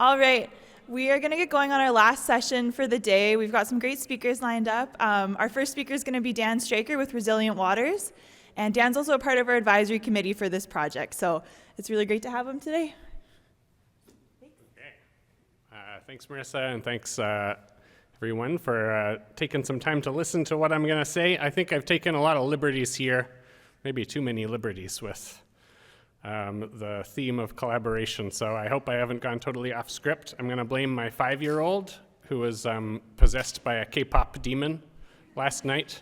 All right, we are going to get going on our last session for the day. We've got some great speakers lined up. Our first speaker is going to be Dan Straker with Resilient Waters, and Dan's also a part of our advisory committee for this project, so it's really great to have him today. Okay. Thanks, Marissa, and thanks everyone for taking some time to listen to what I'm going to say. I think I've taken a lot of liberties here, maybe too many liberties with the theme of collaboration, so I hope I haven't gone totally off script. I'm going to blame my 5-year-old who was possessed by a K-pop demon last night,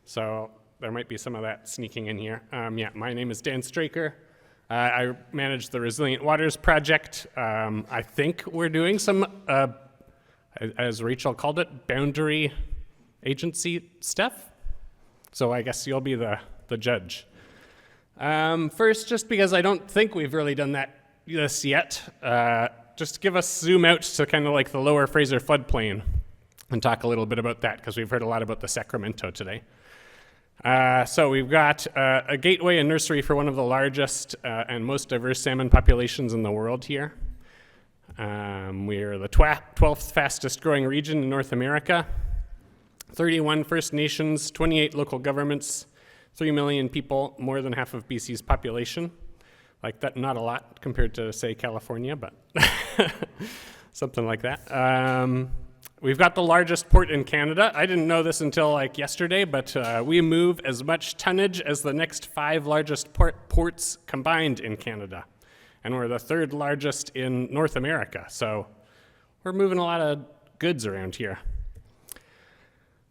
so there might be some of that sneaking in here. My name is Dan Straker. I manage the Resilient Waters Project. I think we're doing some, as Rachel called it, boundary agency stuff, so I guess you'll be the judge. First, just because I don't think we've really done this yet, just give us zoom out to kind of like the lower Fraser floodplain and talk a little bit about that, because we've heard a lot about the Sacramento today. So we've got a gateway and nursery for one of the largest and most diverse salmon populations in the world here. We're the 12th fastest growing region in North America. 31 First Nations, 28 local governments, 3 million people, more than half of BC's population. Like that, not a lot compared to, say, California, but something like that. We've got the largest port in Canada. I didn't know this until like yesterday, but we move as much tonnage as the next 5 largest ports combined in Canada. And we're the 3rd largest in North America. So we're moving a lot of goods around here.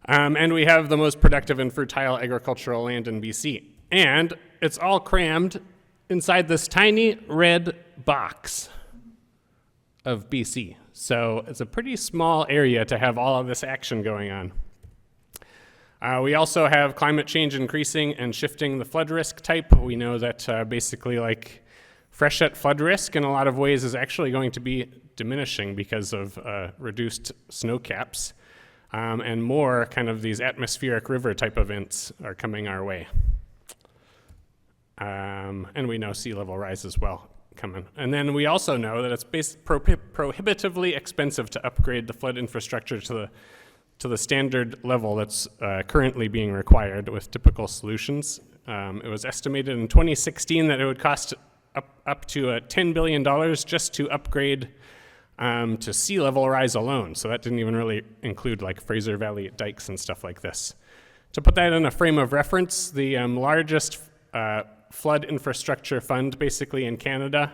And we have the most productive and fertile agricultural land in BC. And it's all crammed inside this tiny red box of BC. So it's a pretty small area to have all of this action going on. We also have climate change increasing and shifting the flood risk type. We know that basically like freshet flood risk in a lot of ways is actually going to be diminishing because of reduced snow caps. And more kind of these atmospheric river type events are coming our way. And we know sea level rise as well coming. And then we also know that it's prohibitively expensive to upgrade the flood infrastructure to the standard level that's currently being required with typical solutions. It was estimated in 2016 that it would cost up to $10 billion just to upgrade to sea level rise alone. So that didn't even really include like Fraser Valley dikes and stuff like this. To put that in a frame of reference, the largest flood infrastructure fund basically in Canada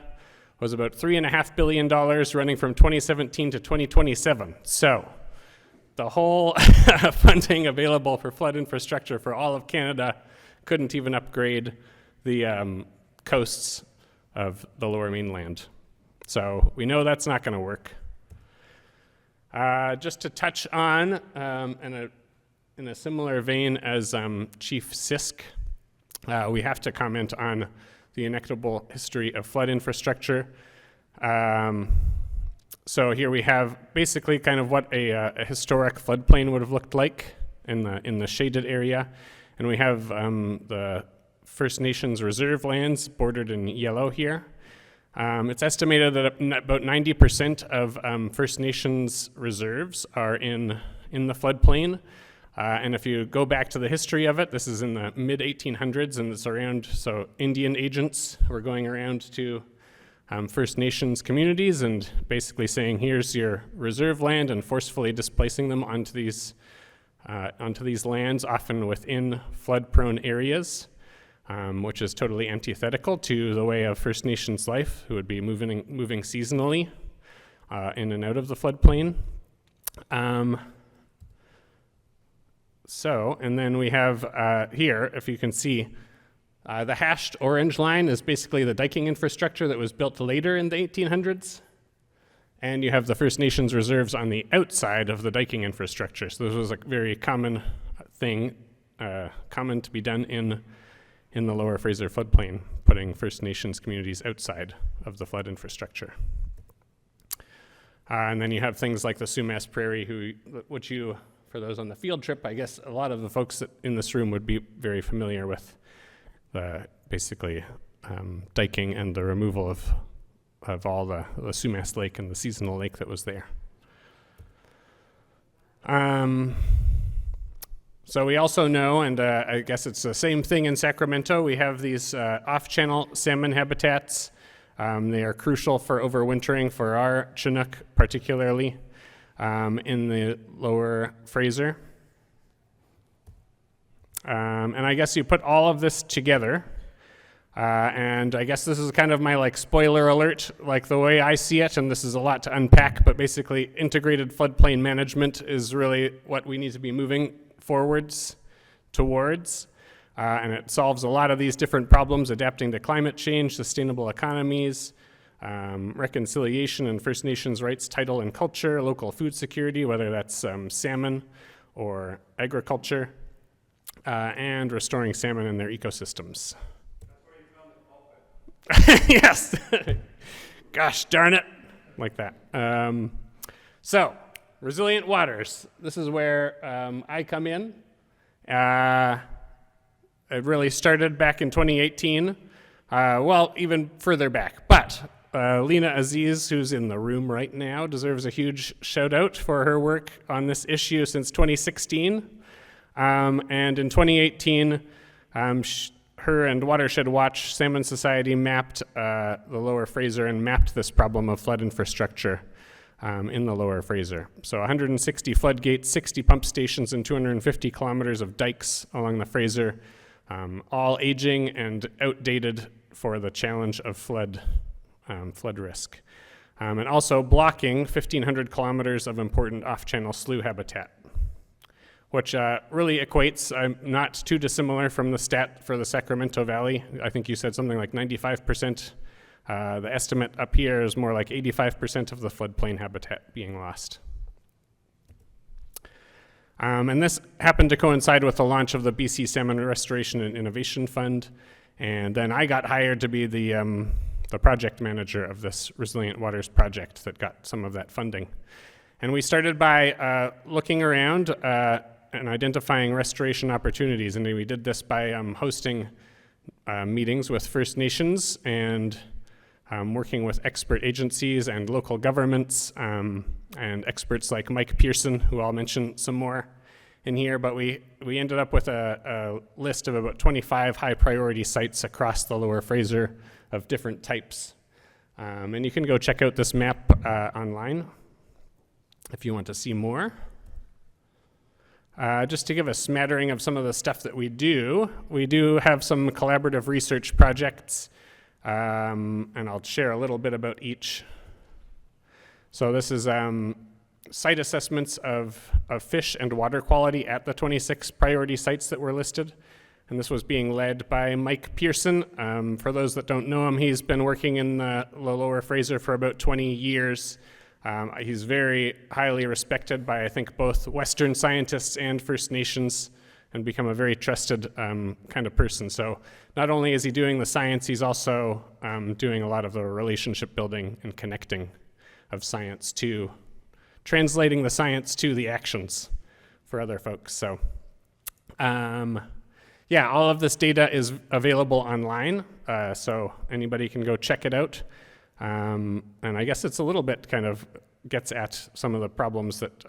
was about $3.5 billion running from 2017 to 2027. So the whole funding available for flood infrastructure for all of Canada couldn't even upgrade the coasts of the lower mainland. So we know that's not going to work. Just to touch on, in a similar vein as Chief Sisk, we have to comment on the inequitable history of flood infrastructure. So here we have basically kind of what a historic floodplain would have looked like in the shaded area. And we have the First Nations reserve lands bordered in yellow here. It's estimated that about 90% of First Nations reserves are in the floodplain. And if you go back to the history of it, this is in the mid-1800s, and it's around, so Indian agents were going around to First Nations communities and basically saying, here's your reserve land, and forcefully displacing them onto these lands, often within flood-prone areas. Which is totally antithetical to the way of First Nations life, who would be moving seasonally in and out of the floodplain. And then we have here, if you can see, the hashed orange line is basically the diking infrastructure that was built later in the 1800s. And you have the First Nations reserves on the outside of the diking infrastructure. So this was a very common thing, common to be done in the lower Fraser floodplain, putting First Nations communities outside of the flood infrastructure. And then you have things like the Sumas Prairie, which you, for those on the field trip, I guess a lot of the folks in this room would be very familiar with the basically diking and the removal of all the Sumas Lake and the seasonal lake that was there. So we also know, and I guess it's the same thing in Sacramento, we have these off-channel salmon habitats. They are crucial for overwintering for our Chinook, particularly in the lower Fraser. And I guess you put all of this together, and I guess this is kind of my like spoiler alert, like the way I see it, and this is a lot to unpack, but basically integrated floodplain management is really what we need to be moving forwards towards. And it solves a lot of these different problems: adapting to climate change, sustainable economies, reconciliation and First Nations rights, title and culture, local food security, whether that's salmon or agriculture, and restoring salmon in their ecosystems. That's where you found the pulpit. Yes. Gosh darn it. Like that. So, resilient waters. This is where I come in. It really started back in 2018. Well, even further back. But Lena Aziz, who's in the room right now, deserves a huge shout out for her work on this issue since 2016. And in 2018, her and Watershed Watch Salmon Society mapped the lower Fraser and mapped this problem of flood infrastructure in the lower Fraser. So 160 floodgates, 60 pump stations, and 250 kilometers of dikes along the Fraser, all aging and outdated for the challenge of flood risk. And also blocking 1,500 kilometers of important off-channel slough habitat, which really equates, not too dissimilar from the stat for the Sacramento Valley. I think you said something like 95%. The estimate up here is more like 85% of the floodplain habitat being lost. And this happened to coincide with the launch of the BC Salmon Restoration and Innovation Fund. And then I got hired to be the project manager of this Resilient Waters project that got some of that funding. And we started by looking around and identifying restoration opportunities. And we did this by hosting meetings with First Nations and working with expert agencies and local governments and experts like Mike Pearson, who I'll mention some more in here. But we ended up with a list of about 25 high priority sites across the lower Fraser of different types. And you can go check out this map online if you want to see more. Just to give a smattering of some of the stuff that we do have some collaborative research projects, and I'll share a little bit about each. So this is site assessments of fish and water quality at the 26 priority sites that were listed. And this was being led by Mike Pearson. For those that don't know him, he's been working in the lower Fraser for about 20 years. He's very highly respected by, I think, both Western scientists and First Nations, and become a very trusted kind of person. So not only is he doing the science, he's also doing a lot of the relationship building and connecting of science to, translating the science to the actions for other folks. So yeah, all of this data is available online, so anybody can go check it out. And I guess it's a little bit kind of gets at some of the problems that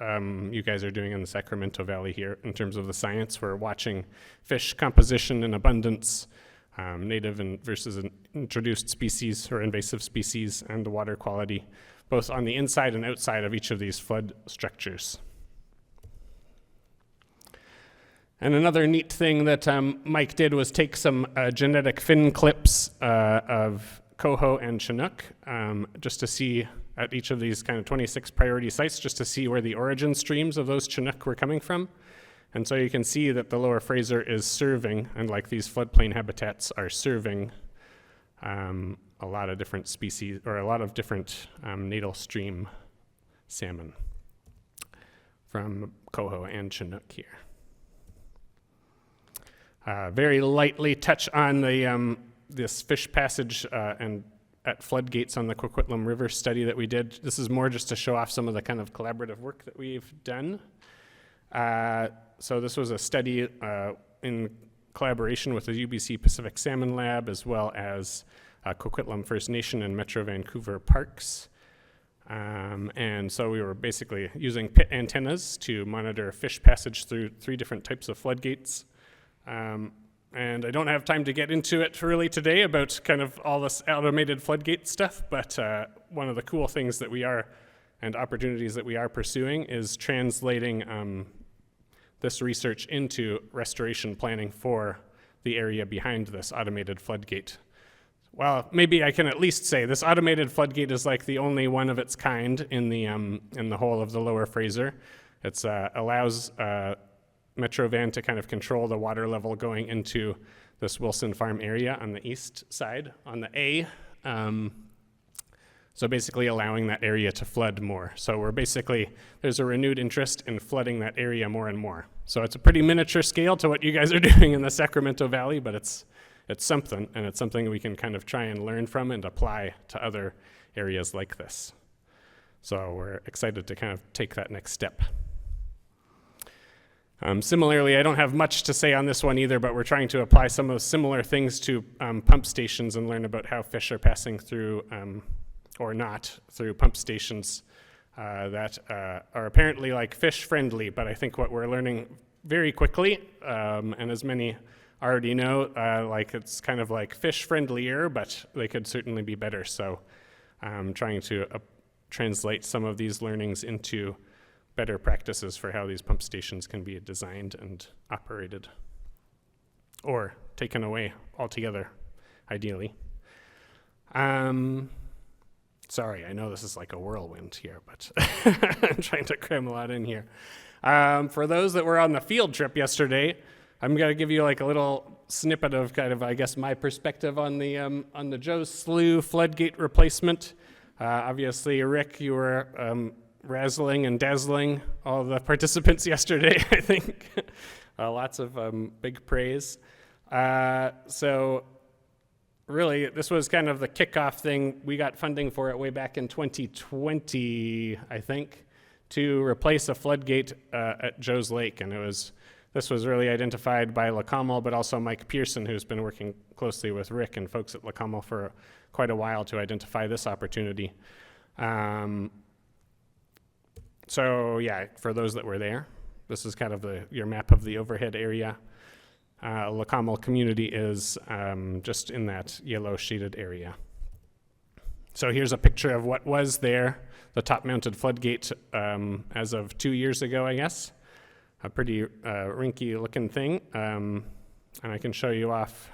you guys are doing in the Sacramento Valley here in terms of the science. We're watching fish composition and abundance, native and versus introduced species or invasive species, and the water quality, both on the inside and outside of each of these flood structures. And another neat thing that Mike did was take some genetic fin clips of coho and Chinook, just to see at each of these kind of 26 priority sites, just to see where the origin streams of those Chinook were coming from. And so you can see that the lower Fraser is serving, and like these floodplain habitats are serving a lot of different species, or a lot of different natal stream salmon from coho and Chinook here. Very lightly touch on the this fish passage and at floodgates on the Coquitlam River study that we did. This is more just to show off some of the kind of collaborative work that we've done. So this was a study in collaboration with the UBC Pacific Salmon Lab, as well as Coquitlam First Nation and Metro Vancouver parks. And so we were basically using pit antennas to monitor fish passage through 3 different types of floodgates. And I don't have time to get into it really today about kind of all this automated floodgate stuff, but one of the cool things that we are, and opportunities that we are pursuing, is translating this research into restoration planning for the area behind this automated floodgate. Well, maybe I can at least say this automated floodgate is like the only one of its kind in the whole of the Lower Fraser. It allows Metro Van to kind of control the water level going into this Wilson Farm area on the east side, on the A. So basically allowing that area to flood more. So there's a renewed interest in flooding that area more and more. So it's a pretty miniature scale to what you guys are doing in the Sacramento Valley, but it's something, and it's something we can kind of try and learn from and apply to other areas like this. So we're excited to kind of take that next step. Similarly, I don't have much to say on this one either, but we're trying to apply some of the similar things to pump stations and learn about how fish are passing through, or not, through pump stations that are apparently like fish friendly, but I think what we're learning very quickly, and as many already know, like it's kind of like fish friendlier, but they could certainly be better. So trying to translate some of these learnings into better practices for how these pump stations can be designed and operated, or taken away altogether, ideally. Sorry, I know this is like a whirlwind here, but I'm trying to cram a lot in here. For those that were on the field trip yesterday, I'm going to give you like a little snippet of kind of, I guess, my perspective on the Joe Slough floodgate replacement. Obviously, Rick, you were razzling and dazzling all the participants yesterday, I think. Lots of big praise. So really, this was kind of the kickoff thing. We got funding for it way back in 2020, I think, to replace a floodgate at Joe's Lake. And this was really identified by LaComel, but also Mike Pearson, who's been working closely with Rick and folks at LaComel for quite a while to identify this opportunity. So yeah, for those that were there, this is kind of your map of the overhead area. LaComel community is just in that yellow shaded area. So here's a picture of what was there, the top-mounted floodgate as of 2 years ago, I guess. A pretty rinky-looking thing, and I can show you off.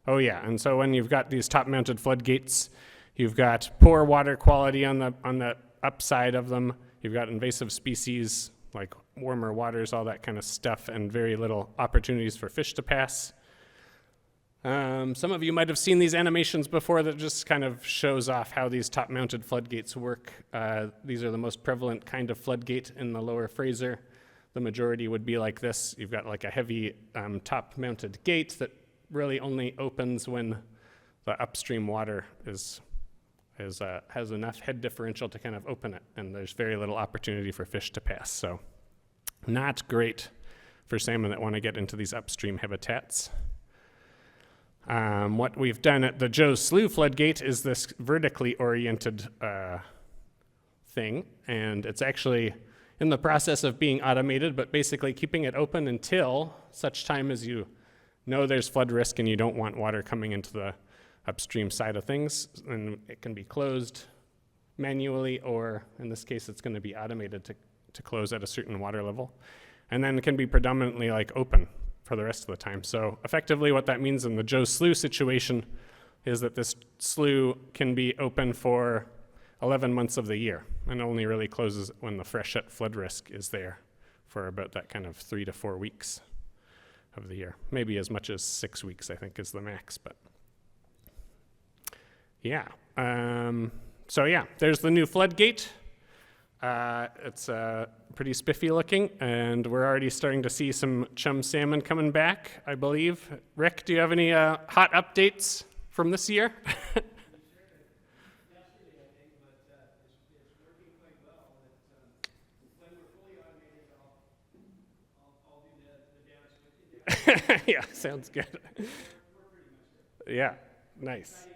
Oh yeah, and so when you've got these top-mounted floodgates, you've got poor water quality on the upside of them. You've got invasive species like warmer waters, all that kind of stuff, and very little opportunities for fish to pass. Some of you might have seen these animations before that just kind of shows off how these top-mounted floodgates work. These are the most prevalent kind of floodgate in the Lower Fraser. The majority would be like this. You've got like a heavy top-mounted gate that really only opens when the upstream water has enough head differential to kind of open it, and there's very little opportunity for fish to pass. So not great for salmon that want to get into these upstream habitats. What we've done at the Joe Slough floodgate is this vertically oriented thing, and it's actually in the process of being automated, but basically keeping it open until such time as you know there's flood risk and you don't want water coming into the upstream side of things, and it can be closed manually, or in this case it's going to be automated to close at a certain water level, and then it can be predominantly like open for the rest of the time. So effectively what that means in the Joe Slough situation is that this slough can be open for 11 months of the year and only really closes when the freshet flood risk is there for about that kind of 3 to 4 weeks of the year. Maybe as much as 6 weeks, I think, is the max, but yeah. So yeah, there's the new floodgate. It's pretty spiffy looking, and we're already starting to see some chum salmon coming back, I believe. Rick, do you have any hot updates from this year? Yeah, sounds good. Yeah, nice.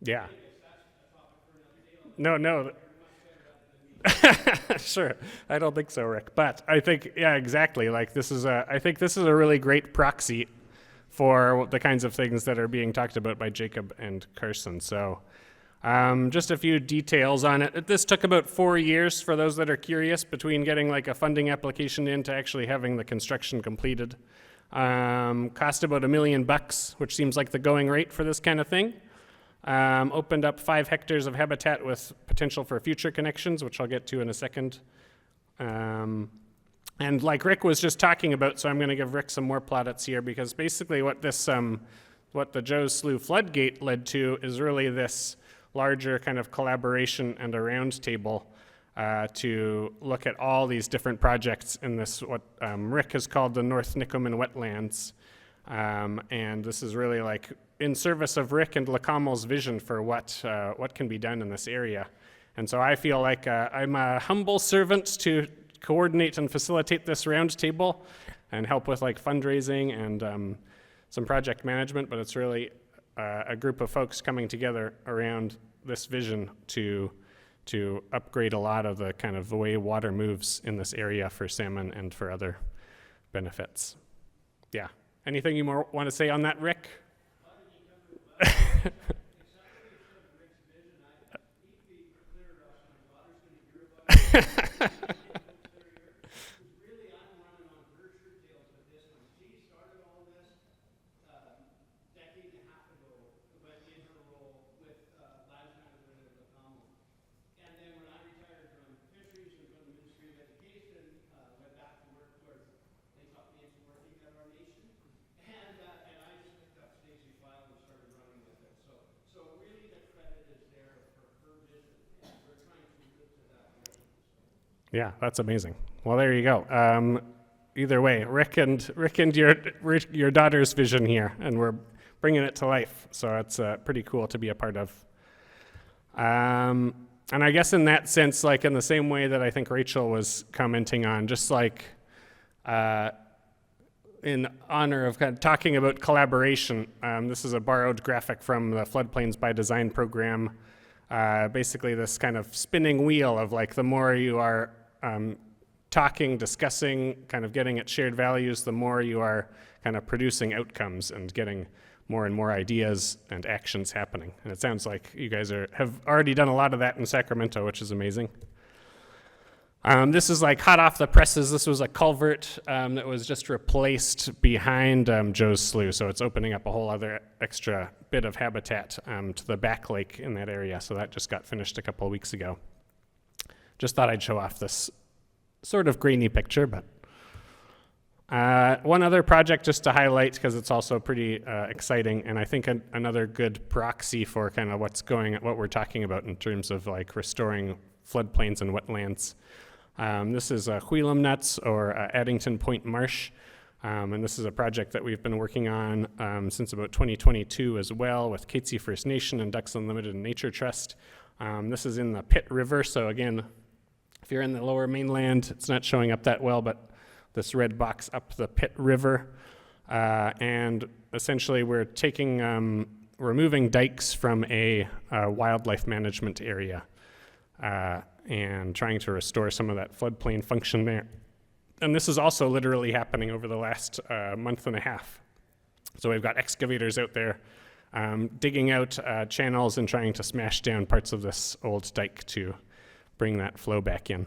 Yeah. No. Sure. I don't think so, Rick. But I think, yeah, exactly. Like I think this is a really great proxy for the kinds of things that are being talked about by Jacob and Carson. So just a few details on it. This took about 4 years, for those that are curious, between getting like a funding application in to actually having the construction completed. Cost about $1 million, which seems like the going rate for this kind of thing. Opened up 5 hectares of habitat with potential for future connections, which I'll get to in a second. And like Rick was just talking about, so I'm going to give Rick some more plaudits here, because basically what this, what the Joe's Slough floodgate led to is really this larger kind of collaboration and a round table to look at all these different projects in this, what Rick has called the North Nikomin wetlands. And this is really like in service of Rick and LaCamel's vision for what can be done in this area. And so I feel like I'm a humble servant to coordinate and facilitate this round table and help with like fundraising and some project management, but it's really a group of folks coming together around this vision to upgrade a lot of the kind of the way water moves in this area for salmon and for other benefits. Yeah. Anything you more want to say on that, Rick? Yeah, that's amazing. Well, there you go. Either way, Rick and your daughter's vision here, and we're bringing it to life. So it's pretty cool to be a part of. And I guess in that sense, like in the same way that I think Rachel was commenting on, just like in honor of kind of talking about collaboration, this is a borrowed graphic from the Floodplains by Design program. Basically this kind of spinning wheel of like the more you are talking, discussing, kind of getting at shared values, the more you are kind of producing outcomes and getting more and more ideas and actions happening. And it sounds like you guys have already done a lot of that in Sacramento, which is amazing. This is like hot off the presses. This was a culvert that was just replaced behind Joe's Slough, so it's opening up a whole other extra bit of habitat to the back lake in that area. So that just got finished a couple of weeks ago. Just thought I'd show off this sort of grainy picture, but one other project just to highlight, because it's also pretty exciting, and I think another good proxy for kind of what we're talking about in terms of like restoring floodplains and wetlands. This is Wheelam Nuts, or Addington Point Marsh, and this is a project that we've been working on since about 2022 as well with Katzie First Nation and Ducks Unlimited and Nature Trust. This is in the Pitt River, so again, if you're in the lower mainland, it's not showing up that well, but this red box up the Pitt River, and essentially we're removing dikes from a wildlife management area and trying to restore some of that floodplain function there. And this is also literally happening over the last month and a half. So we've got excavators out there digging out channels and trying to smash down parts of this old dike to bring that flow back in.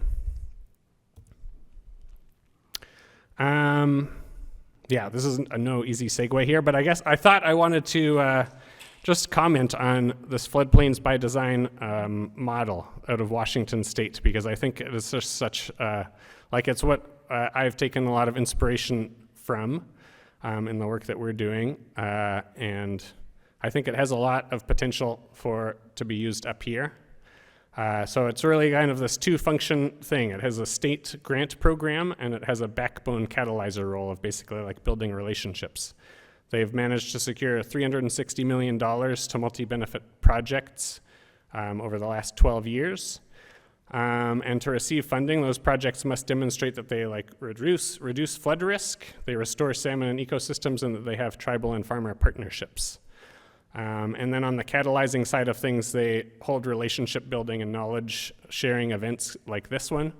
Yeah, this isn't a no easy segue here, but I thought I wanted to just comment on this Floodplains by Design model out of Washington State, because I think it is just such, it's what I've taken a lot of inspiration from in the work that we're doing, and I think it has a lot of potential to be used up here. So it's really kind of this two-function thing. It has a state grant program, and it has a backbone catalyzer role of basically like building relationships. They've managed to secure $360 million to multi-benefit projects over the last 12 years. And to receive funding, those projects must demonstrate that they reduce flood risk, they restore salmon and ecosystems, and that they have tribal and farmer partnerships. And then on the catalyzing side of things, they hold relationship building and knowledge sharing events like this one.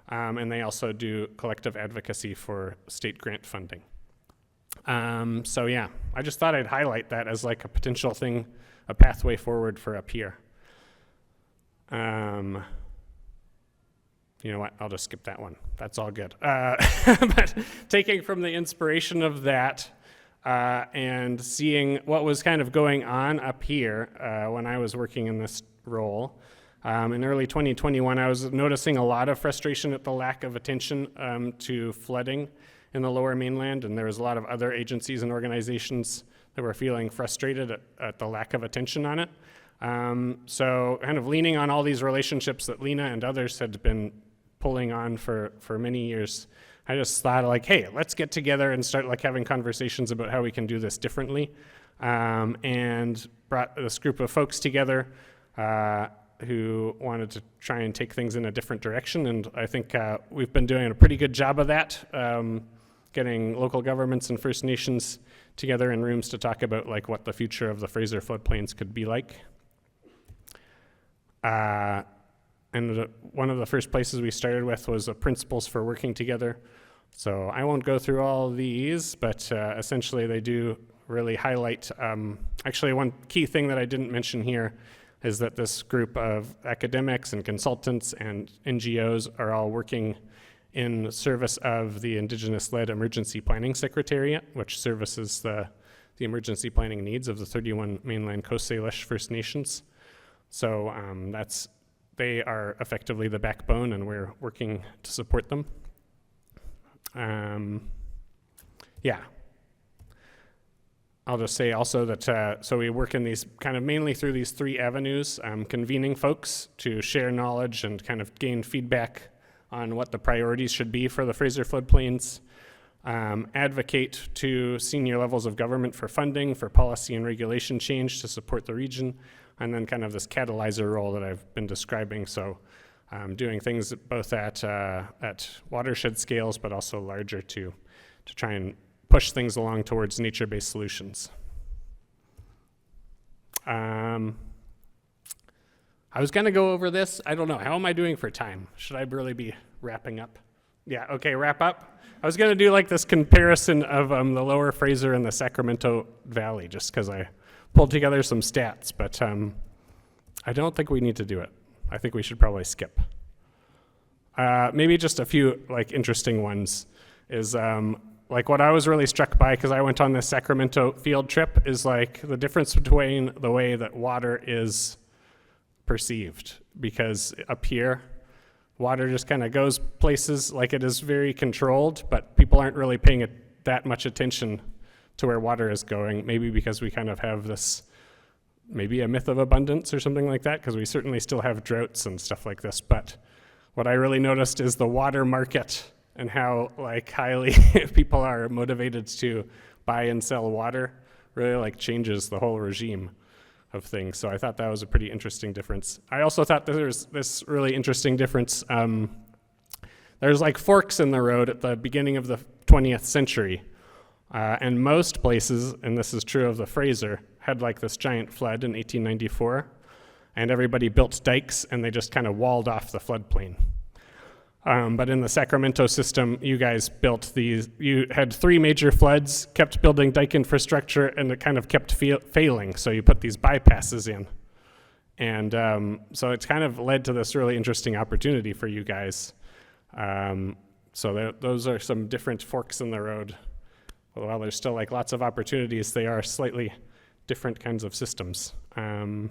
And they also do collective advocacy for state grant funding. So yeah, I just thought I'd highlight that as like a potential thing, a pathway forward for up here. You know what, I'll just skip that one. That's all good. But taking from the inspiration of that and seeing what was kind of going on up here when I was working in this role, in early 2021, I was noticing a lot of frustration at the lack of attention to flooding in the lower mainland, and there was a lot of other agencies and organizations that were feeling frustrated at the lack of attention on it. So kind of leaning on all these relationships that Lena and others had been pulling on for many years, I just thought like, hey, let's get together and start like having conversations about how we can do this differently, and brought this group of folks together who wanted to try and take things in a different direction. And I think we've been doing a pretty good job of that, getting local governments and First Nations together in rooms to talk about like what the future of the Fraser floodplains could be like. And one of the first places we started with was principles for working together. So I won't go through all these, but essentially they do really highlight, actually one key thing that I didn't mention here is that this group of academics and consultants and NGOs are all working in service of the Indigenous-led Emergency Planning Secretariat, which services the emergency planning needs of the 31 mainland Coast Salish First Nations. So they are effectively the backbone, and we're working to support them. Yeah. I'll just say also that, so we work in these kind of mainly through these three avenues, convening folks to share knowledge and kind of gain feedback on what the priorities should be for the Fraser floodplains, advocate to senior levels of government for funding, for policy and regulation change to support the region, and then kind of this catalyzer role that I've been describing. So doing things both at watershed scales, but also larger to try and push things along towards nature-based solutions. I was gonna go over this. I don't know, how am I doing for time? Should I really be wrapping up? Yeah, okay, wrap up. I was gonna do like this comparison of the lower Fraser and the Sacramento Valley, just because I pulled together some stats, but I don't think we need to do it. I think we should probably skip. Maybe just a few like interesting ones is like what I was really struck by, because I went on this Sacramento field trip, is like the difference between the way that water is perceived. Because up here, water just kind of goes places, like it is very controlled, but people aren't really paying that much attention to where water is going, maybe because we kind of have this, maybe a myth of abundance or something like that, because we certainly still have droughts and stuff like this. But what I really noticed is the water market and how like highly people are motivated to buy and sell water really like changes the whole regime of things. So I thought that was a pretty interesting difference. I also thought that there's this really interesting difference. There's like forks in the road at the beginning of the 20th century. And most places, and this is true of the Fraser, had like this giant flood in 1894, and everybody built dikes and they just kind of walled off the floodplain. But in the Sacramento system, you guys built these, you had 3 major floods, kept building dike infrastructure, and it kind of kept failing, so you put these bypasses in. And so it's kind of led to this really interesting opportunity for you guys. So those are some different forks in the road. While there's still like lots of opportunities, they are slightly different kinds of systems. I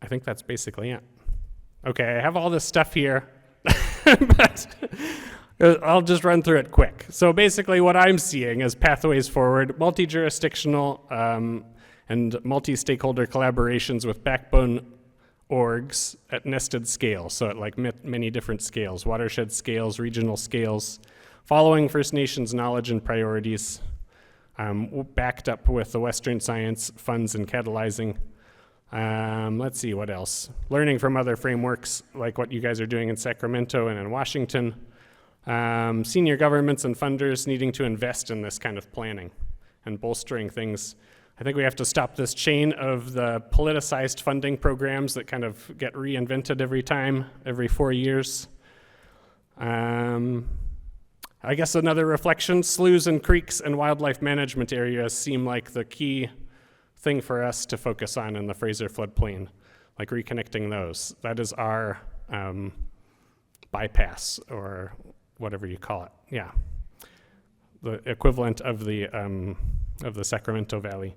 think that's basically it. Okay, I have all this stuff here, but I'll just run through it quick. So basically what I'm seeing as pathways forward, multi-jurisdictional and multi-stakeholder collaborations with backbone orgs at nested scales, so at like many different scales, watershed scales, regional scales, following First Nations knowledge and priorities, backed up with the Western science funds and catalyzing. Let's see, what else? Learning from other frameworks, like what you guys are doing in Sacramento and in Washington. Senior governments and funders needing to invest in this kind of planning and bolstering things. I think we have to stop this chain of the politicized funding programs that kind of get reinvented every 4 years. I guess another reflection, sloughs and creeks and wildlife management areas seem like the key thing for us to focus on in the Fraser floodplain, like reconnecting those. That is our bypass, or whatever you call it. Yeah, the equivalent of the Sacramento Valley.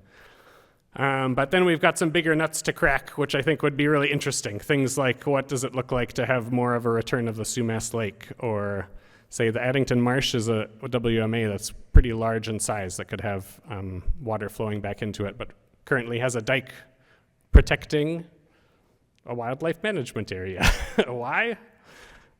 But then we've got some bigger nuts to crack, which I think would be really interesting. Things like, what does it look like to have more of a return of the Sumas Lake? Or say the Addington Marsh is a WMA that's pretty large in size that could have water flowing back into it, but currently has a dike protecting a wildlife management area. Why?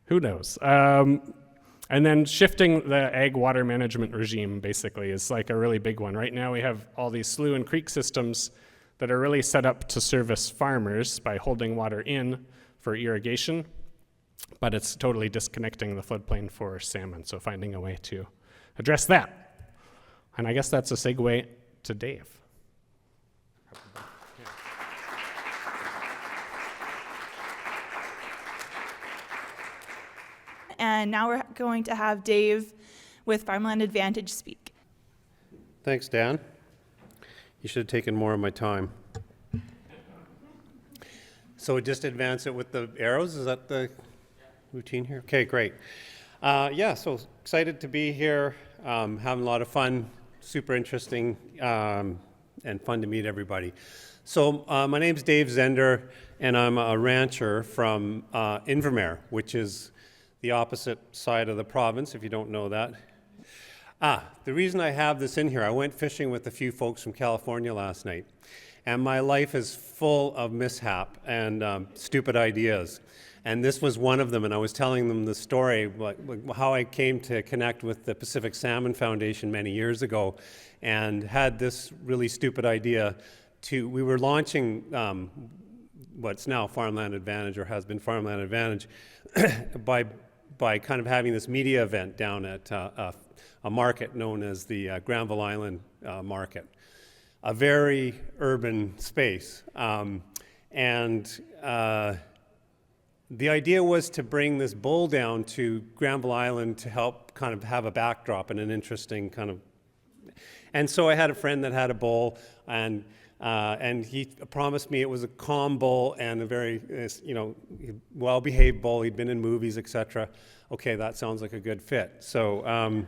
Who knows? And then shifting the ag water management regime basically is like a really big one. Right now we have all these slough and creek systems that are really set up to service farmers by holding water in for irrigation, but it's totally disconnecting the floodplain for salmon, so finding a way to address that. And I guess that's a segue to Dave. And now we're going to have Dave with Farmland Advantage speak. Thanks, Dan. You should have taken more of my time. So just advance it with the arrows? Is that the routine here? Okay, great. So excited to be here, having a lot of fun, super interesting, and fun to meet everybody. So my name's Dave Zehnder, and I'm a rancher from Invermere, which is the opposite side of the province, if you don't know that. The reason I have this in here, I went fishing with a few folks from California last night, and my life is full of mishap and stupid ideas. And this was one of them, and I was telling them the story, how I came to connect with the Pacific Salmon Foundation many years ago, and had this really stupid idea we were launching what's now Farmland Advantage, or has been Farmland Advantage, by kind of having this media event down at a market known as the Granville Island Market, a very urban space. The idea was to bring this bull down to Granville Island to help kind of have a backdrop and an interesting kind of... And so I had a friend that had a bull, and he promised me it was a calm bull and a very, well-behaved bull. He'd been in movies, etc. Okay, that sounds like a good fit. So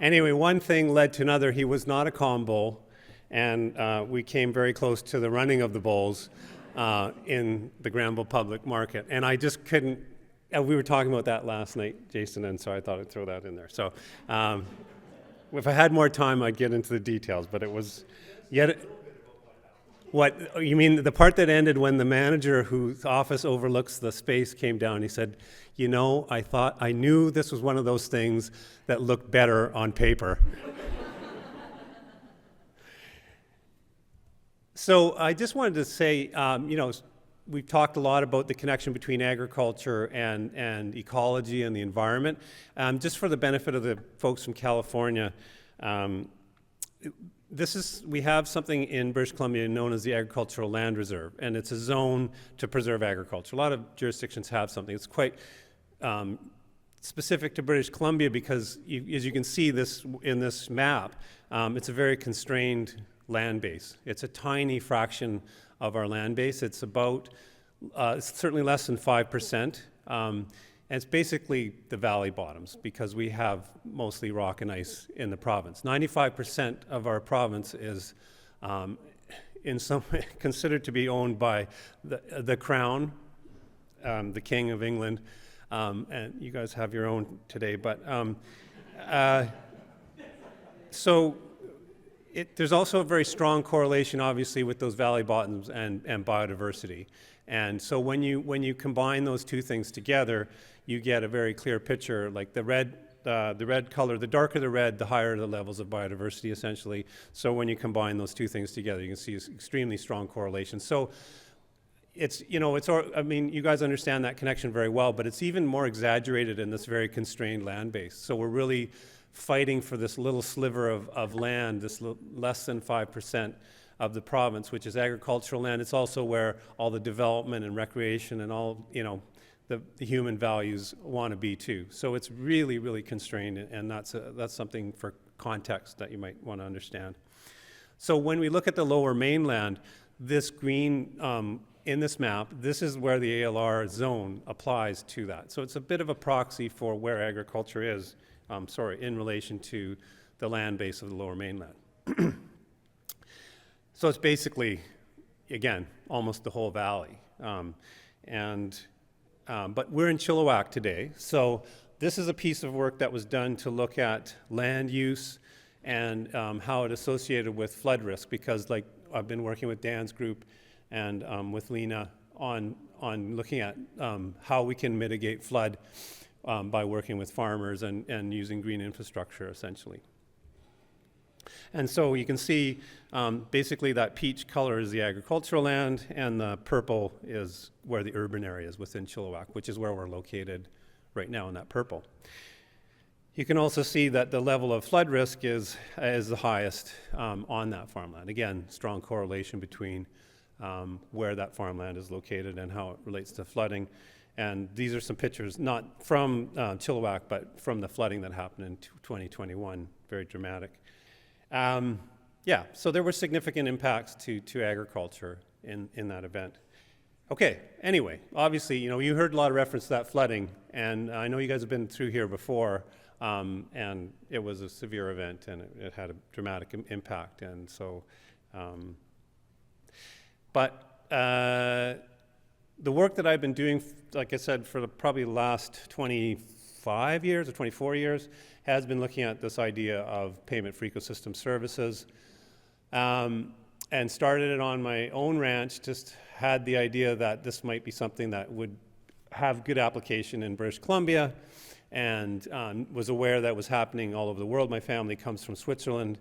anyway, one thing led to another. He was not a calm bull, and we came very close to the running of the bulls in the Granville Public Market. And I just couldn't, we were talking about that last night, Jason, and so I thought I'd throw that in there. So if I had more time, I'd get into the details, but it was yet... What, you mean the part that ended when the manager whose office overlooks the space came down? He said, I knew this was one of those things that looked better on paper. So I just wanted to say, we've talked a lot about the connection between agriculture and ecology and the environment. Just for the benefit of the folks from California, we have something in British Columbia known as the Agricultural Land Reserve, and it's a zone to preserve agriculture. A lot of jurisdictions have something. It's quite specific to British Columbia because, as you can see this in this map, it's a very constrained land base. It's a tiny fraction of our land base. It's about, it's certainly less than 5%. And it's basically the valley bottoms because we have mostly rock and ice in the province. 95% of our province is in some way considered to be owned by the Crown, the King of England, and you guys have your own today. But there's also a very strong correlation, obviously, with those valley bottoms and biodiversity. And so when you combine those two things together, you get a very clear picture. Like the red color, the darker the red, the higher the levels of biodiversity, essentially. So when you combine those two things together, you can see extremely strong correlation. So, it's, I mean, you guys understand that connection very well, but it's even more exaggerated in this very constrained land base. So we're really fighting for this little sliver of land, this less than 5% of the province, which is agricultural land. It's also where all the development and recreation and all, the human values want to be too. So it's really, really constrained, and that's something for context that you might want to understand. So when we look at the lower mainland, this green in this map, this is where the ALR zone applies to that. So it's a bit of a proxy for where agriculture is, in relation to the land base of the lower mainland. So it's basically, again, almost the whole valley. But we're in Chilliwack today. So this is a piece of work that was done to look at land use and how it associated with flood risk, because like I've been working with Dan's group and with Lena on looking at how we can mitigate flood by working with farmers and using green infrastructure, essentially. And so you can see basically that peach color is the agricultural land, and the purple is where the urban area is within Chilliwack, which is where we're located right now in that purple. You can also see that the level of flood risk is the highest on that farmland. Again, strong correlation between where that farmland is located and how it relates to flooding. And these are some pictures, not from Chilliwack, but from the flooding that happened in 2021, very dramatic. So there were significant impacts to agriculture in that event. Okay, anyway, obviously, you heard a lot of reference to that flooding, and I know you guys have been through here before, and it was a severe event, and it had a dramatic impact, and so, the work that I've been doing, like I said, for probably the last 25 years or 24 years, has been looking at this idea of payment for ecosystem services, and started it on my own ranch. Just had the idea that this might be something that would have good application in British Columbia, and was aware that was happening all over the world. My family comes from Switzerland.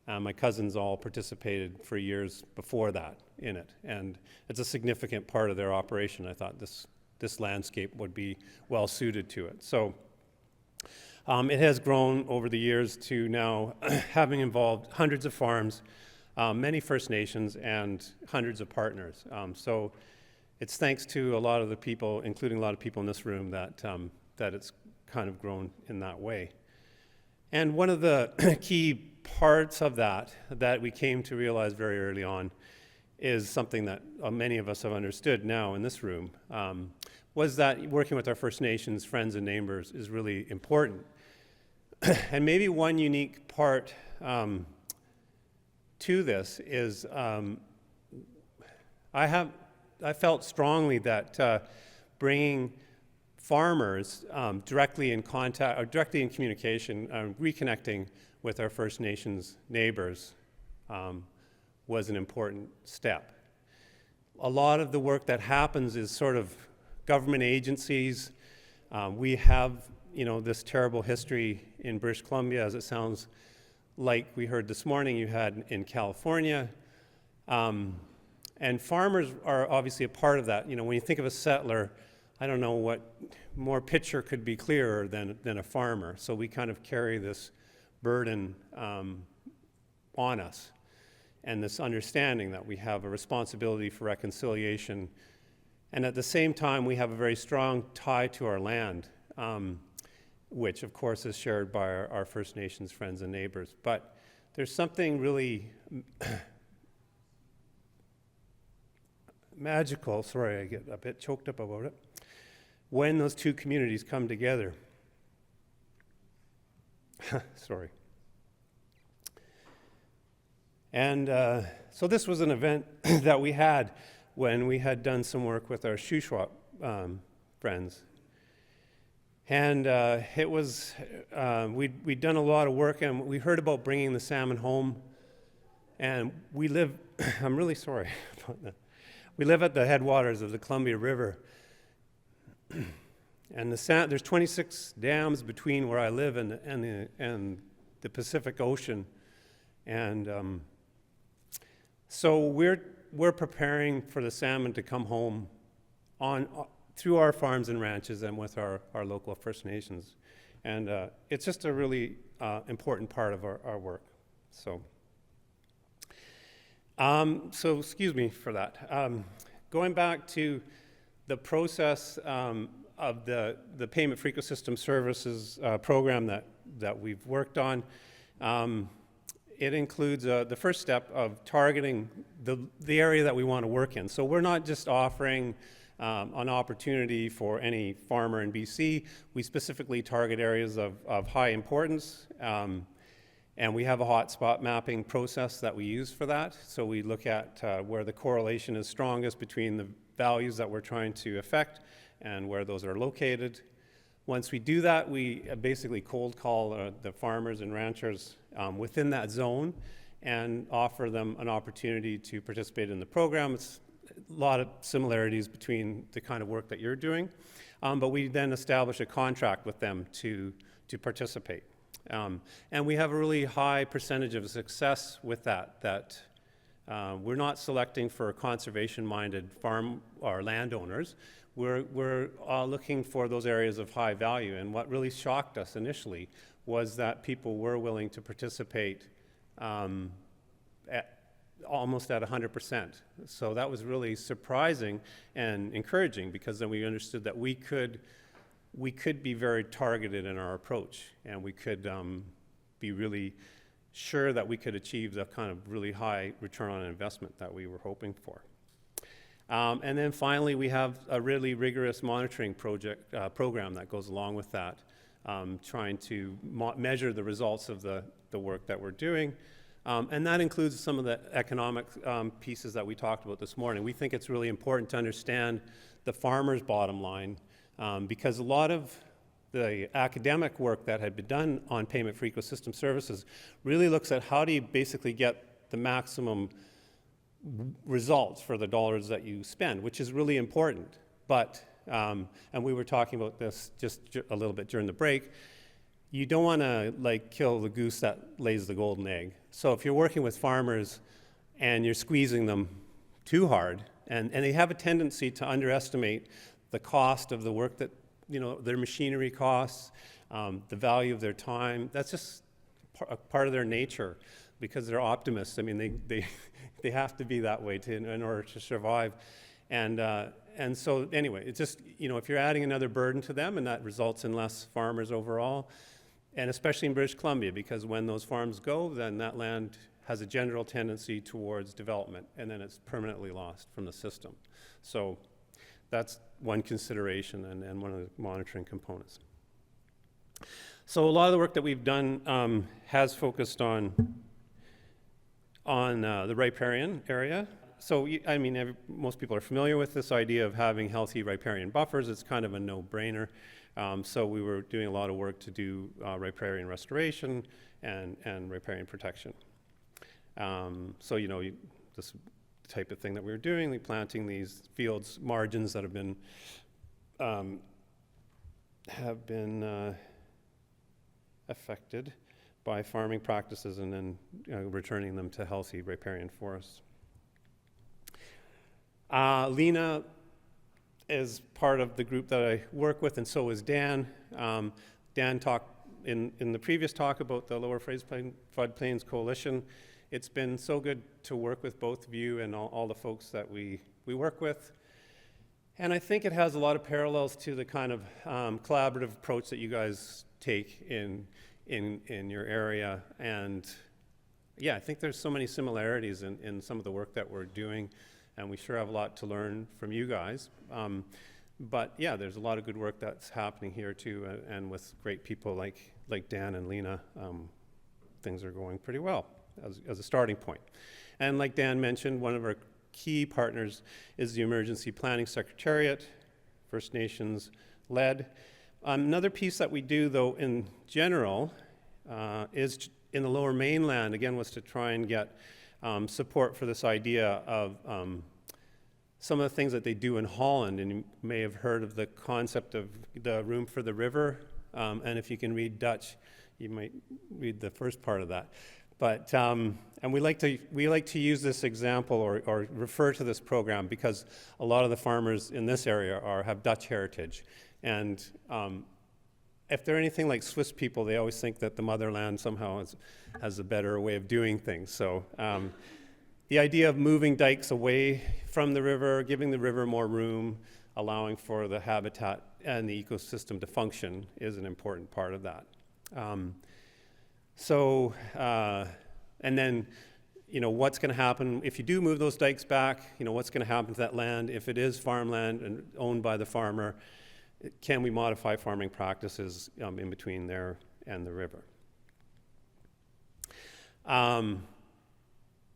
My cousins all participated for years before that in it, and it's a significant part of their operation. I thought this landscape would be well suited to it. So it has grown over the years to now having involved hundreds of farms, many First Nations, and hundreds of partners. So it's thanks to a lot of the people, including a lot of people in this room, that it's kind of grown in that way. And one of the key parts of that we came to realize very early on is something that many of us have understood now in this room, was that working with our First Nations friends and neighbors is really important. And maybe one unique part to this is I felt strongly that bringing farmers directly in contact, or directly in communication, reconnecting with our First Nations neighbors was an important step. A lot of the work that happens is sort of government agencies. We have, this terrible history in British Columbia, as it sounds like we heard this morning you had in California. And farmers are obviously a part of that. When you think of a settler, I don't know what more picture could be clearer than a farmer. So we kind of carry this burden on us, and this understanding that we have a responsibility for reconciliation, and at the same time we have a very strong tie to our land, which of course is shared by our First Nations friends and neighbors. But there's something really magical, sorry, I get a bit choked up about it, when those two communities come together. Sorry. And so this was an event that we had when we had done some work with our Shuswap friends. And it was, we'd done a lot of work, and we heard about bringing the salmon home. And we live, I'm really sorry about that. We live at the headwaters of the Columbia River. And there's 26 dams between where I live and the Pacific Ocean. And so we're we're preparing for the salmon to come home through our farms and ranches and with our local First Nations. And it's just a really important part of our work. So excuse me for that. Going back to the process of the Payment for Ecosystem Services program that we've worked on, it includes the first step of targeting the area that we want to work in. So we're not just offering an opportunity for any farmer in BC. We specifically target areas of high importance, and we have a hotspot mapping process that we use for that. So we look at where the correlation is strongest between the values that we're trying to affect and where those are located. Once we do that, we basically cold call the farmers and ranchers within that zone and offer them an opportunity to participate in the program. It's a lot of similarities between the kind of work that you're doing, but we then establish a contract with them to participate. And we have a really high percentage of success with that we're not selecting for conservation-minded farm or landowners. We're looking for those areas of high value. And what really shocked us initially was that people were willing to participate almost at 100%. So that was really surprising and encouraging, because then we understood that we could be very targeted in our approach, and we could be really sure that we could achieve the kind of really high return on investment that we were hoping for. And then finally, we have a really rigorous monitoring program that goes along with that, trying to measure the results of the work that we're doing. And that includes some of the economic pieces that we talked about this morning. We think it's really important to understand the farmer's bottom line, because a lot of the academic work that had been done on payment for ecosystem services really looks at how do you basically get the maximum results for the dollars that you spend, which is really important. But, and we were talking about this just a little bit during the break, you don't want to like kill the goose that lays the golden egg. So if you're working with farmers and you're squeezing them too hard, and they have a tendency to underestimate the cost of the work that, their machinery costs, the value of their time, that's just part of their nature, because they're optimists. I mean, they have to be that way in order to survive. And so anyway, it's just, if you're adding another burden to them, and that results in less farmers overall, and especially in British Columbia, because when those farms go, then that land has a general tendency towards development, and then it's permanently lost from the system. So that's one consideration and one of the monitoring components. So a lot of the work that we've done has focused on the riparian area. So, most people are familiar with this idea of having healthy riparian buffers. It's kind of a no-brainer. So we were doing a lot of work to do riparian restoration and riparian protection. This type of thing that we were doing, like planting these fields margins that have been affected by farming practices, and then returning them to healthy riparian forests. Lena is part of the group that I work with, and so is Dan. Dan talked in the previous talk about the Lower Fraser Floodplains Coalition. It's been so good to work with both of you and all the folks that we work with. And I think it has a lot of parallels to the kind of collaborative approach that you guys take in your area. And yeah, I think there's so many similarities in some of the work that we're doing, and we sure have a lot to learn from you guys. But yeah, there's a lot of good work that's happening here too, and with great people like Dan and Lena, things are going pretty well as a starting point. And like Dan mentioned, one of our key partners is the Emergency Planning Secretariat, First Nations led. Another piece that we do, though, in general, is in the Lower Mainland, again, was to try and get support for this idea of some of the things that they do in Holland. And you may have heard of the concept of the room for the river. And if you can read Dutch, you might read the first part of that. But and we like to use this example or refer to this program because a lot of the farmers in this area have Dutch heritage, and if they're anything like Swiss people, they always think that the motherland somehow has a better way of doing things. So the idea of moving dikes away from the river, giving the river more room, allowing for the habitat and the ecosystem to function is an important part of that. And then, what's going to happen if you do move those dikes back? What's going to happen to that land if it is farmland and owned by the farmer? Can we modify farming practices in between there and the river?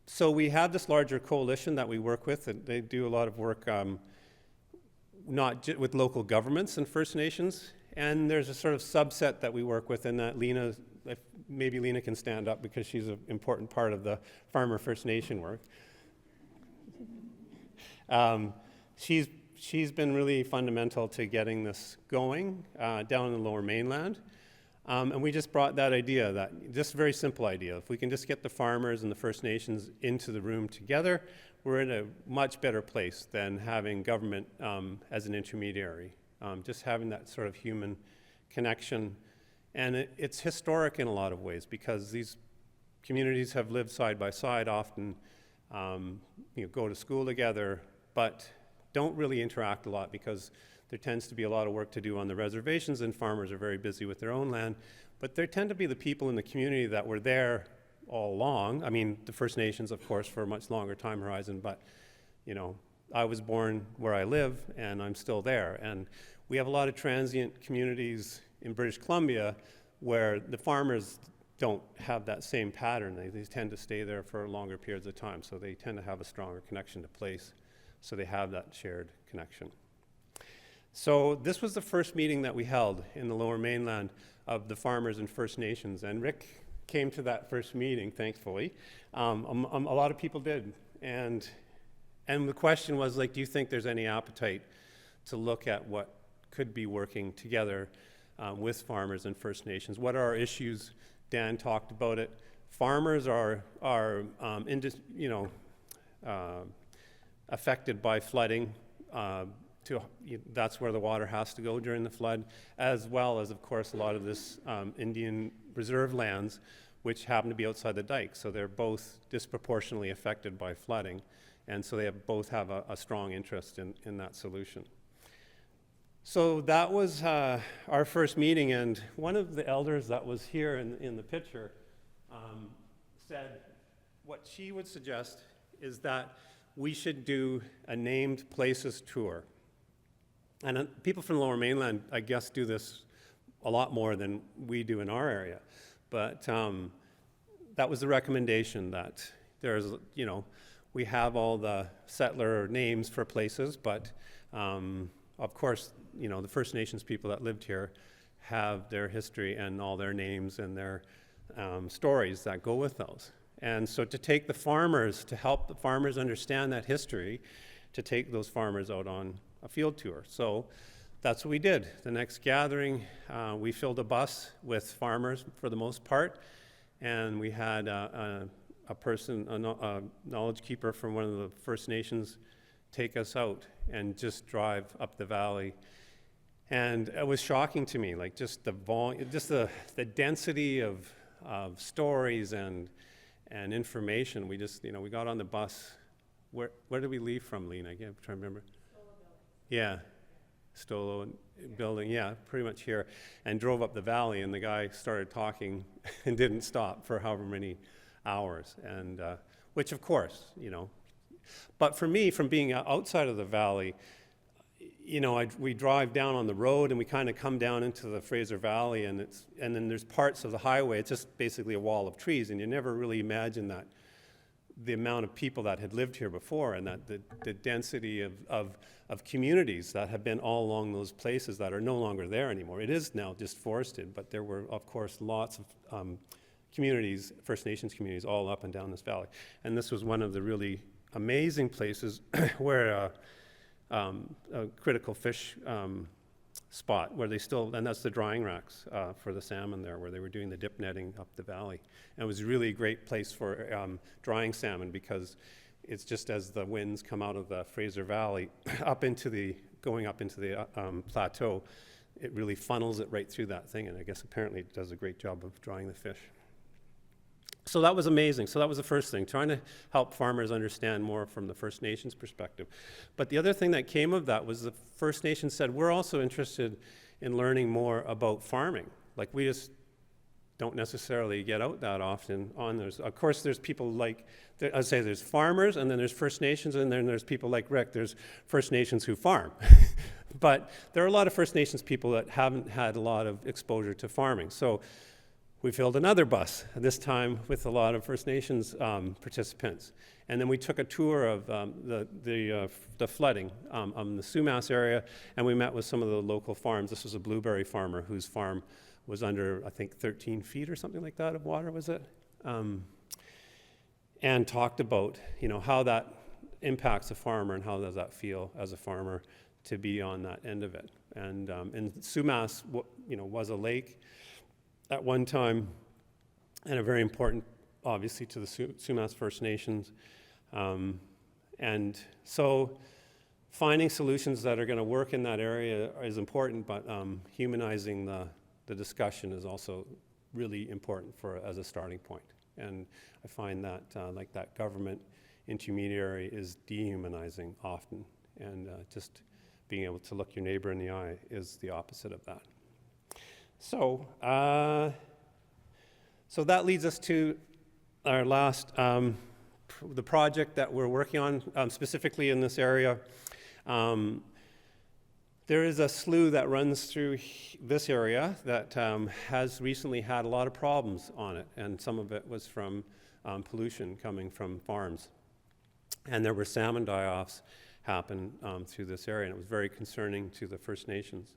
So we have this larger coalition that we work with, and they do a lot of work with local governments and First Nations, and there's a sort of subset that we work with in that maybe Lena can stand up because she's an important part of the Farmer First Nation work. She's been really fundamental to getting this going down in the Lower Mainland. And we just brought that idea, just a very simple idea. If we can just get the farmers and the First Nations into the room together, we're in a much better place than having government as an intermediary. Just having that sort of human connection. And it's historic in a lot of ways because these communities have lived side by side, often go to school together, but don't really interact a lot because there tends to be a lot of work to do on the reservations and farmers are very busy with their own land. But there tend to be the people in the community that were there all along. I mean, the First Nations, of course, for a much longer time horizon, but I was born where I live and I'm still there. And we have a lot of transient communities in British Columbia where the farmers don't have that same pattern. They tend to stay there for longer periods of time, so they tend to have a stronger connection to place, so they have that shared connection. So this was the first meeting that we held in the Lower Mainland of the farmers and First Nations, and Rick came to that first meeting, thankfully. A lot of people did, and the question was, do you think there's any appetite to look at what could be working together with farmers and First Nations? What are our issues? Dan talked about it. Farmers are affected by flooding. That's where the water has to go during the flood, as well as, of course, a lot of this Indian reserve lands, which happen to be outside the dike. So they're both disproportionately affected by flooding, and so they both have a strong interest in that solution. So that was our first meeting, and one of the elders that was here in the picture said what she would suggest is that we should do a named places tour. And people from the Lower Mainland, I guess, do this a lot more than we do in our area. But that was the recommendation, that there's, we have all the settler names for places, but of course, the First Nations people that lived here have their history and all their names and their stories that go with those. And so to take the farmers, to help the farmers understand that history, to take those farmers out on a field tour. So that's what we did. The next gathering, we filled a bus with farmers for the most part, and we had a knowledge keeper from one of the First Nations take us out and just drive up the valley. And it was shocking to me, just the volume, just the density of stories and information. We just, we got on the bus. Where did we leave from, Lena? I'm trying to remember. Yeah, Stolo building, yeah, pretty much here, and drove up the valley, and the guy started talking and didn't stop for however many hours, and which of course, but for me, from being outside of the valley, we drive down on the road and we kind of come down into the Fraser Valley, and then there's parts of the highway, it's just basically a wall of trees, and you never really imagine that the amount of people that had lived here before, and that the density of communities that have been all along those places that are no longer there anymore. It is now just forested, but there were, of course, lots of communities, First Nations communities, all up and down this valley. And this was one of the really amazing places where a critical fish spot where they still, and that's the drying racks for the salmon there, where they were doing the dip netting up the valley. And it was really a great place for drying salmon, because it's just as the winds come out of the Fraser Valley going up into the plateau, it really funnels it right through that thing, and I guess apparently it does a great job of drying the fish. So that was amazing. So that was the first thing, trying to help farmers understand more from the First Nations perspective. But the other thing that came of that was the First Nations said, we're also interested in learning more about farming. Like, we just don't necessarily get out that often on those. Of course, there's people like, I'd say there's farmers, and then there's First Nations, and then there's people like Rick. There's First Nations who farm. But there are a lot of First Nations people that haven't had a lot of exposure to farming. So we filled another bus, this time with a lot of First Nations participants. And then we took a tour of the flooding on the Sumas area, and we met with some of the local farms. This was a blueberry farmer whose farm was under, I think, 13 feet or something like that of water, was it? And talked about, how that impacts a farmer and how does that feel as a farmer to be on that end of it. And Sumas, was a lake at one time, and a very important, obviously, to the Sumas First Nations. And so finding solutions that are going to work in that area is important, but humanizing the discussion is also really important as a starting point. And I find that like that government intermediary is dehumanizing often, and just being able to look your neighbor in the eye is the opposite of that. So, so that leads us to our last, the project that we're working on, specifically in this area. There is a slough that runs through this area that has recently had a lot of problems on it, and some of it was from pollution coming from farms. And there were salmon die-offs happen through this area, and it was very concerning to the First Nations.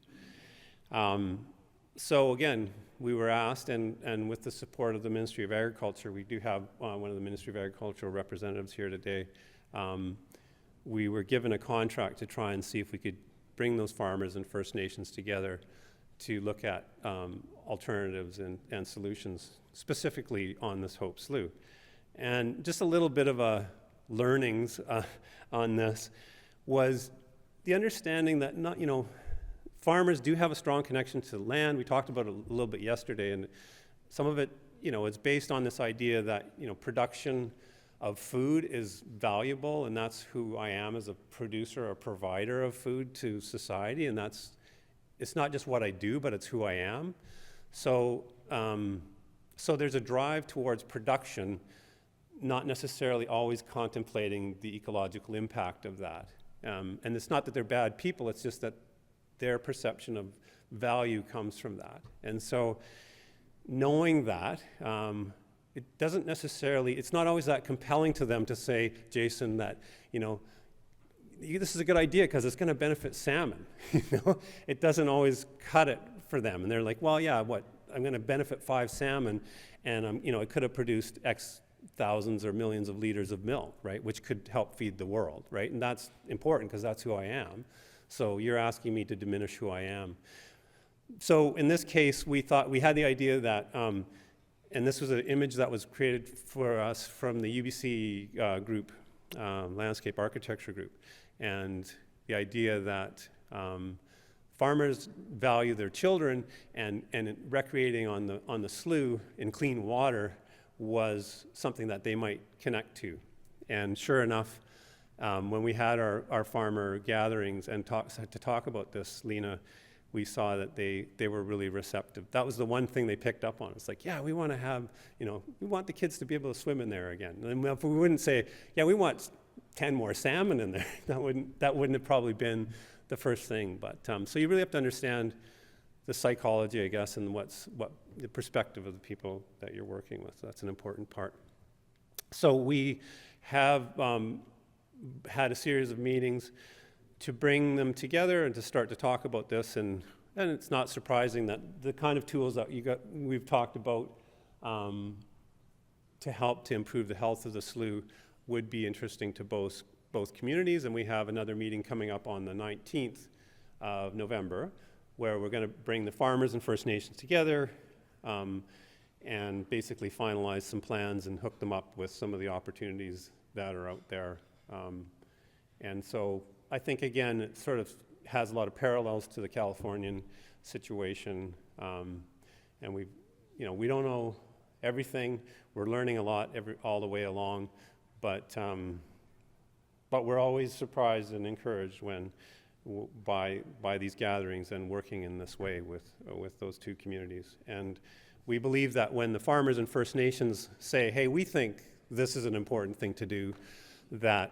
So again, we were asked, and with the support of the Ministry of Agriculture, we do have one of the Ministry of Agricultural representatives here today. We were given a contract to try and see if we could bring those farmers and First Nations together to look at alternatives and solutions, specifically on this Hope Slough. And just a little bit of a learnings on this was the understanding that farmers do have a strong connection to land. We talked about it a little bit yesterday, and some of it, it's based on this idea that, production of food is valuable, and that's who I am as a producer or provider of food to society, and it's not just what I do, but it's who I am. So, so there's a drive towards production, not necessarily always contemplating the ecological impact of that. And it's not that they're bad people, it's just that their perception of value comes from that. And so knowing that, it doesn't necessarily, it's not always that compelling to them to say, Jason, that, this is a good idea because it's going to benefit salmon. It doesn't always cut it for them. And they're like, well, yeah, I'm going to benefit 5 salmon, and it could have produced X thousands or millions of liters of milk, right, which could help feed the world, right? And that's important because that's who I am. So you're asking me to diminish who I am. So in this case, we had the idea that, and this was an image that was created for us from the UBC group, Landscape Architecture Group, and the idea that farmers value their children, and recreating on the slough in clean water was something that they might connect to. And sure enough, when we had our farmer gatherings and to talk about this, Lena, we saw that they were really receptive. That was the one thing they picked up on. It's like, yeah, we want to have, we want the kids to be able to swim in there again. And if we wouldn't say, yeah, we want 10 more salmon in there, that wouldn't have probably been the first thing. But so you really have to understand the psychology, I guess, and what the perspective of the people that you're working with. That's an important part. So we have had a series of meetings to bring them together and to start to talk about this, and it's not surprising that the kind of tools that we've talked about to help to improve the health of the slough would be interesting to both communities. And we have another meeting coming up on the 19th of November, where we're going to bring the farmers and First Nations together and basically finalize some plans and hook them up with some of the opportunities that are out there. And so I think, again, it sort of has a lot of parallels to the Californian situation. And we don't know everything. We're learning a lot all the way along, but we're always surprised and encouraged by these gatherings and working in this way with those two communities. And we believe that when the farmers and First Nations say, hey, we think this is an important thing to do, that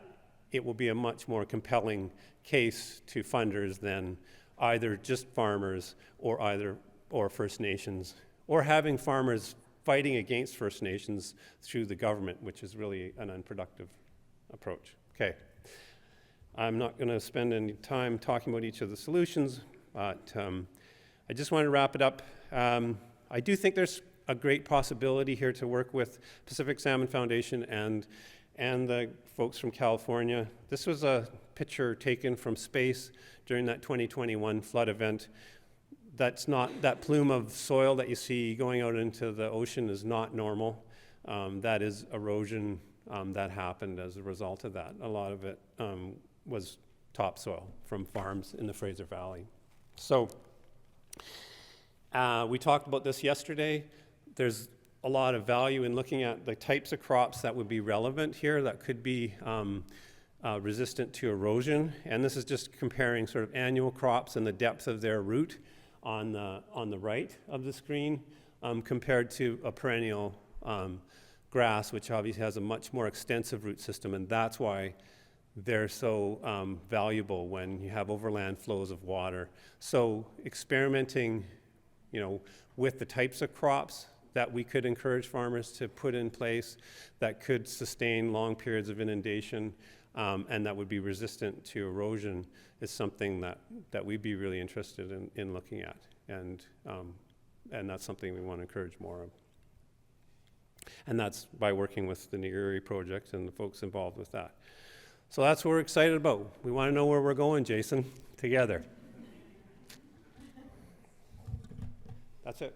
it will be a much more compelling case to funders than either just farmers or First Nations, or having farmers fighting against First Nations through the government, which is really an unproductive approach. Okay. I'm not going to spend any time talking about each of the solutions, but I just want to wrap it up. I do think there's a great possibility here to work with Pacific Salmon Foundation and the folks from California. This was a picture taken from space during that 2021 flood event. That plume of soil that you see going out into the ocean is not normal. That is erosion that happened as a result of that. A lot of it was topsoil from farms in the Fraser Valley. So we talked about this yesterday. There's a lot of value in looking at the types of crops that would be relevant here that could be resistant to erosion. And this is just comparing sort of annual crops and the depth of their root on the right of the screen compared to a perennial grass, which obviously has a much more extensive root system, and that's why they're so valuable when you have overland flows of water. So experimenting, with the types of crops that we could encourage farmers to put in place that could sustain long periods of inundation and that would be resistant to erosion is something that we'd be really interested in looking at. And that's something we want to encourage more of. And that's by working with the NIGIRI Project and the folks involved with that. So that's what we're excited about. We want to know where we're going, Jason, together. That's it.